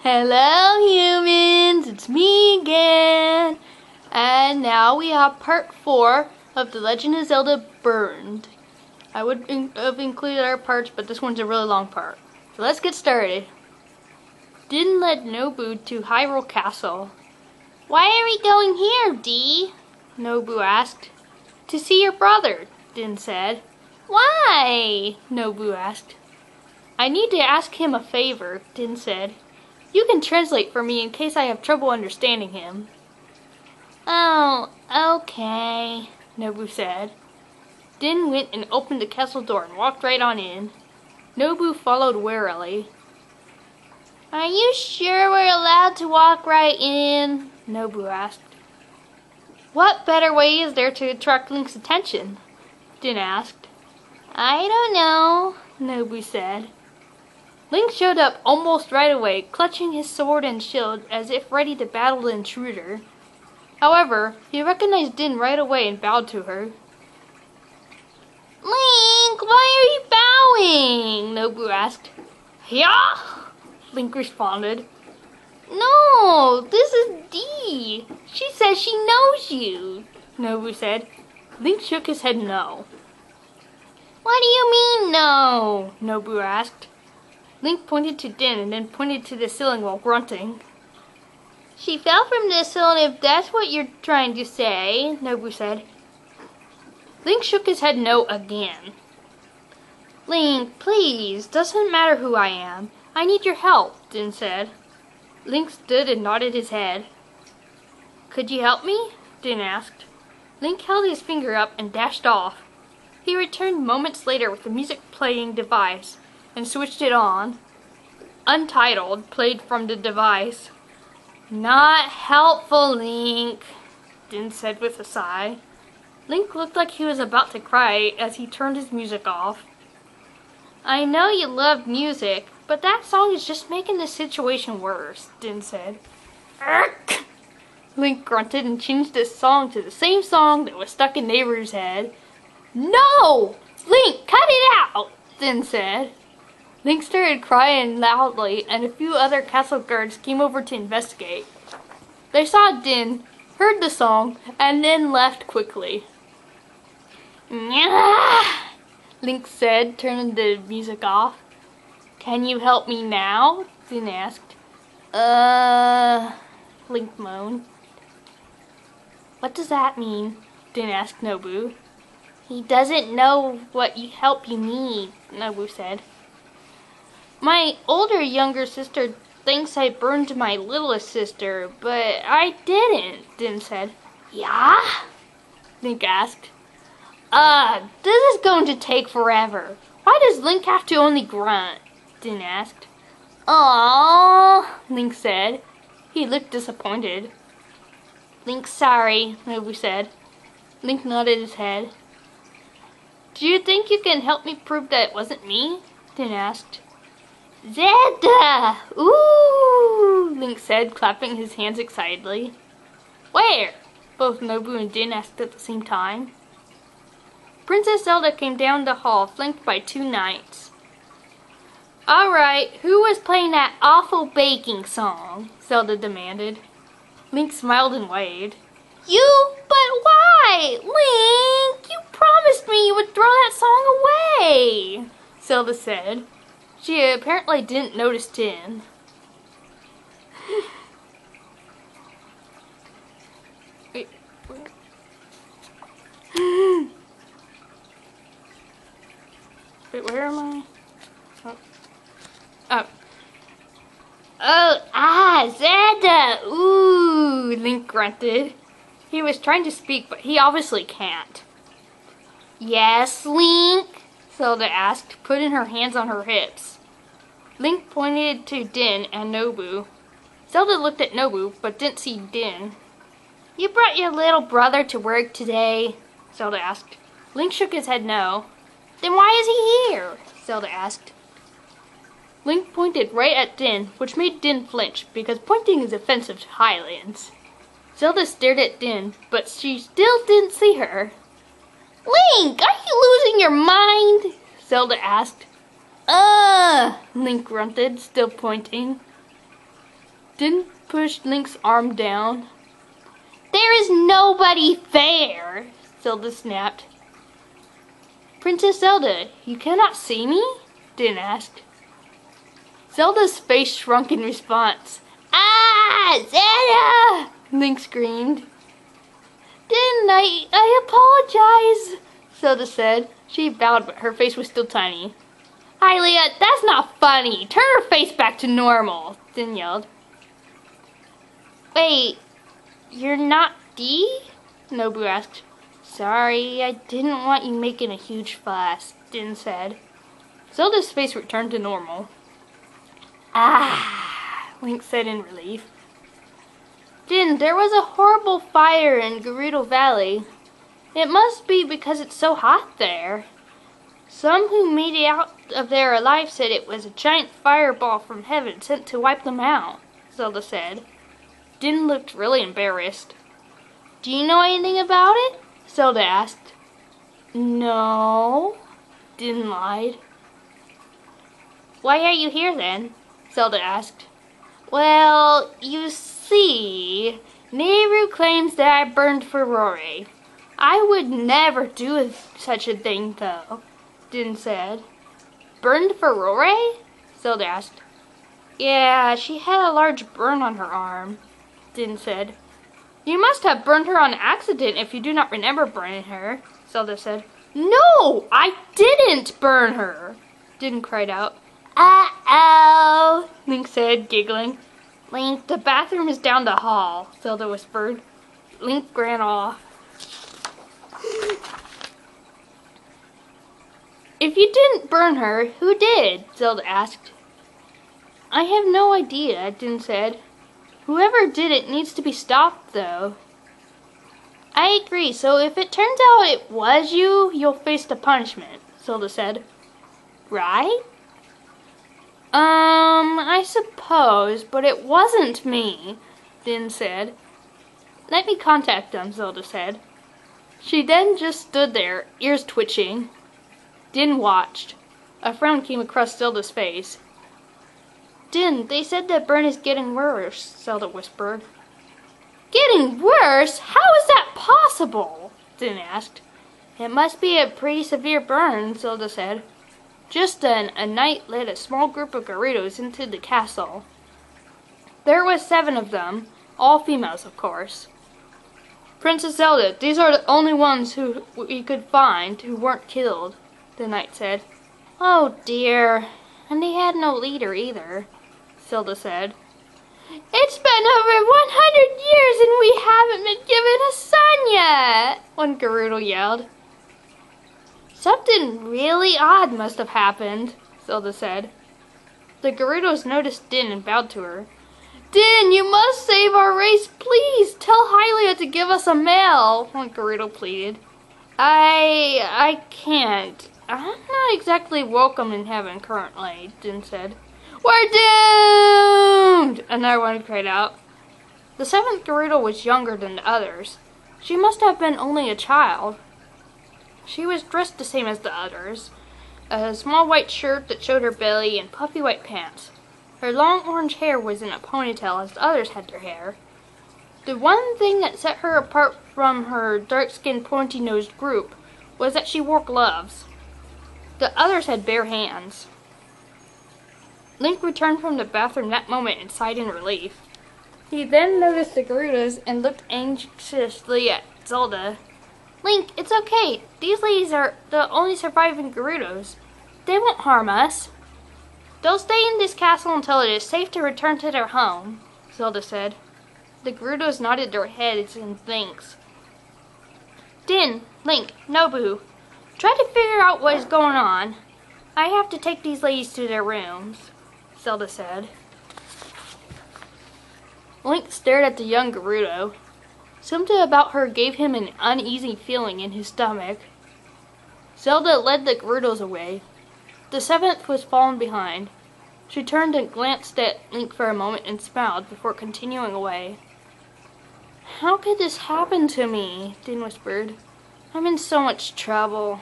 Hello humans, it's me again. And now we have part 4 of The Legend of Zelda Burned. I would have included our parts, but this one's a really long part. So let's get started. Din led Nobu to Hyrule Castle. Why are we going here, Dee? Nobu asked. To see your brother, Din said. Why? Nobu asked. I need to ask him a favor, Din said. You can translate for me in case I have trouble understanding him. Oh, okay, Nobu said. Din went and opened the castle door and walked right on in. Nobu followed warily. Are you sure we're allowed to walk right in? Nobu asked. What better way is there to attract Link's attention? Din asked. I don't know, Nobu said. Link showed up almost right away, clutching his sword and shield as if ready to battle the intruder. However, he recognized Din right away and bowed to her. Link, why are you bowing? Nobu asked. Yeah, Link responded. No, this is Dee. She says she knows you, Nobu said. Link shook his head no. What do you mean no? Nobu asked. Link pointed to Din and then pointed to the ceiling while grunting. She fell from the ceiling if that's what you're trying to say, Nobu said. Link shook his head no again. Link, please, doesn't matter who I am. I need your help, Din said. Link stood and nodded his head. Could you help me? Din asked. Link held his finger up and dashed off. He returned moments later with the music playing device and switched it on. Untitled played from the device. Not helpful, Link, Din said with a sigh. Link looked like he was about to cry as he turned his music off. I know you love music, but that song is just making the situation worse, Din said. Ark! Link grunted and changed his song to the same song that was stuck in Neighbor's head. No! Link, cut it out, Din said. Link started crying loudly, and a few other castle guards came over to investigate. They saw Din, heard the song, and then left quickly. Nyah! Link said, turning the music off. Can you help me now? Din asked. Link moaned. What does that mean? Din asked Nobu. He doesn't know what help you need, Nobu said. My younger sister thinks I burned my littlest sister, but I didn't, Din said. Yeah? Link asked. This is going to take forever. Why does Link have to only grunt? Din asked. Aww, Link said. He looked disappointed. Link's sorry, Nobu said. Link nodded his head. Do you think you can help me prove that it wasn't me? Din asked. Zelda! Ooh! Link said, clapping his hands excitedly. Where? Both Nobu and Din asked at the same time. Princess Zelda came down the hall, flanked by 2 knights. Alright, who was playing that awful baking song? Zelda demanded. Link smiled and waved. You? But why? Link, you promised me you would throw that song away, Zelda said. She apparently didn't notice Din. Wait, where am I? Zelda! Ooh, Link grunted. He was trying to speak, but he obviously can't. Yes, Link? Zelda asked, putting her hands on her hips. Link pointed to Din and Nobu. Zelda looked at Nobu, but didn't see Din. You brought your little brother to work today? Zelda asked. Link shook his head no. Then why is he here? Zelda asked. Link pointed right at Din, which made Din flinch, because pointing is offensive to Highlands. Zelda stared at Din, but she still didn't see her. Link, are you losing your mind? Zelda asked. Link grunted, still pointing. Din pushed Link's arm down. There is nobody there, Zelda snapped. Princess Zelda, you cannot see me? Din asked. Zelda's face shrunk in response. Ah, Zelda! Link screamed. Din, I apologize, Zelda said. She bowed, but her face was still tiny. Hylia, that's not funny. Turn her face back to normal, Din yelled. Wait, you're not Dee? Nobu asked. Sorry, I didn't want you making a huge fuss, Din said. Zelda's face returned to normal. Ah, Link said in relief. Din, there was a horrible fire in Gerudo Valley. It must be because it's so hot there. Some who made it out of there alive said it was a giant fireball from heaven sent to wipe them out, Zelda said. Din looked really embarrassed. Do you know anything about it? Zelda asked. No, Din lied. Why are you here then? Zelda asked. Well, you see, Nehru claims that I burned Furore. I would never do such a thing, though, Din said. Burned Furore? Zelda asked. Yeah, she had a large burn on her arm, Din said. You must have burned her on accident if you do not remember burning her, Zelda said. No, I didn't burn her, Din cried out. Uh-oh, Link said, giggling. Link, the bathroom is down the hall, Zelda whispered. Link ran off. If you didn't burn her, who did? Zelda asked. I have no idea, Din said. Whoever did it needs to be stopped, though. I agree, so if it turns out it was you, you'll face the punishment, Zelda said. Right? I suppose, but it wasn't me, Din said. Let me contact them, Zelda said. She then just stood there, ears twitching. Din watched. A frown came across Zelda's face. Din, they said that burn is getting worse, Zelda whispered. Getting worse? How is that possible? Din asked. It must be a pretty severe burn, Zelda said. Just then, a knight led a small group of Gerudos into the castle. There were 7 of them, all females, of course. Princess Zelda, these are the only ones who we could find who weren't killed, the knight said. Oh dear, and they had no leader either, Zelda said. It's been over 100 years and we haven't been given a son yet, one Gerudo yelled. Something really odd must have happened, Zelda said. The Gerudos noticed Din and bowed to her. Din, you must save our race, please! Tell Hylia to give us a male, one Gerudo pleaded. I can't. I'm not exactly welcome in heaven currently, Din said. We're doomed! Another one cried out. The 7th Gerudo was younger than the others. She must have been only a child. She was dressed the same as the others. A small white shirt that showed her belly and puffy white pants. Her long orange hair was in a ponytail as the others had their hair. The one thing that set her apart from her dark-skinned, pointy-nosed group was that she wore gloves. The others had bare hands. Link returned from the bathroom that moment and sighed in relief. He then noticed the Gerudos and looked anxiously at Zelda. Link, it's okay. These ladies are the only surviving Gerudos. They won't harm us. They'll stay in this castle until it is safe to return to their home, Zelda said. The Gerudos nodded their heads in thanks. Din, Link, Nobu, try to figure out what is going on. I have to take these ladies to their rooms, Zelda said. Link stared at the young Gerudo. Something about her gave him an uneasy feeling in his stomach. Zelda led the Gerudos away. The 7th was fallen behind. She turned and glanced at Link for a moment and smiled before continuing away. How could this happen to me? Din whispered. I'm in so much trouble.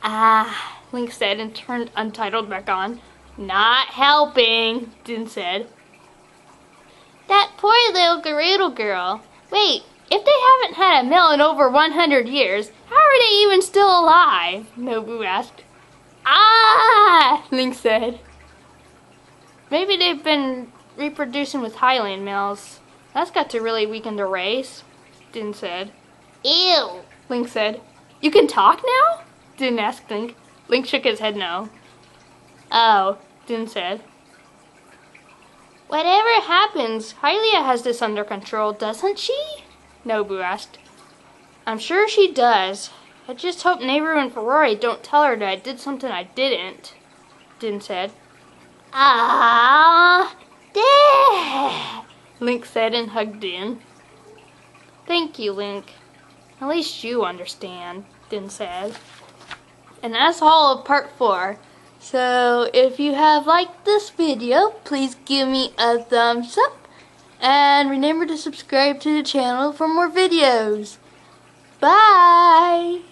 Ah, Link said and turned Untitled back on. Not helping, Din said. That poor little Gerudo girl. Wait, if they haven't had a meal in over 100 years, how are they even still alive? Nobu asked. Ah! Link said. Maybe they've been reproducing with Highland males. That's got to really weaken the race, Din said. Ew, Link said. You can talk now? Din asked Link. Link shook his head no. Oh, Din said. Whatever happens, Hylia has this under control, doesn't she? Nobu asked. I'm sure she does. I just hope Nehru and Ferrari don't tell her that I did something I didn't, Din said. Ah, Din, Link said and hugged Din. Thank you, Link. At least you understand, Din said. And that's all of part 4. So if you have liked this video, please give me a thumbs up. And remember to subscribe to the channel for more videos. Bye!